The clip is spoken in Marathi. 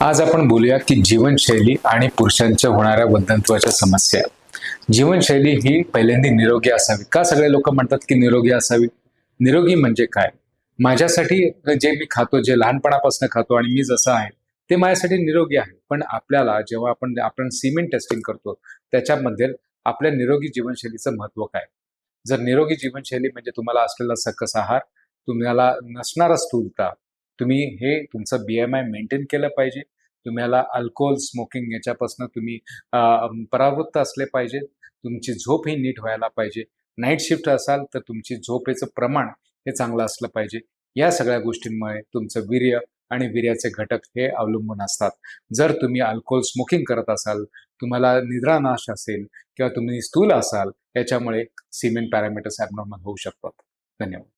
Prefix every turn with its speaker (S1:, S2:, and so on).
S1: आज आपण बोलूया की जीवनशैली आणि पुरुषांच्या होणाऱ्या बंधनत्वाच्या समस्या. जीवनशैली ही पहिल्यांदा निरोगी असावी. का सगळे लोक म्हणतात की निरोगी असावी? निरोगी म्हणजे काय? माझ्यासाठी जे मी खातो, जे लहानपणापासून खातो आणि मी जसं आहे, ते माझ्यासाठी निरोगी आहे. पण आपल्याला जेव्हा आपण सिमेंट टेस्टिंग करतो, त्याच्यामध्ये आपल्या निरोगी जीवनशैलीचं महत्त्व काय? जर निरोगी जीवनशैली म्हणजे तुम्हाला असलेला सकस आहार, तुम्हाला नसणारा स्थूलता, तुम्ही हे तुमचं BMI मेंटेन केलं पाहिजे. तुम्हाला अल्कोहोल, स्मोकिंग याच्यापासून तुम्ही परावृत्त असले पाहिजे. तुमची झोप ही नीट व्हायला पाहिजे. नाईट शिफ्ट असाल तर तुमची झोपेचं प्रमाण हे चांगलं असलं पाहिजे. या सगळ्या गोष्टींमुळे तुमचं वीर्य आणि वीर्याचे घटक हे अवलंबून असतात. जर तुम्ही अल्कोहोल, स्मोकिंग करत असाल, तुम्हाला निद्रानाश असेल किंवा तुम्ही स्थूल असाल, याच्यामुळे सिमेंट पॅरामीटर्स ॲबनॉर्मल होऊ शकतात. धन्यवाद.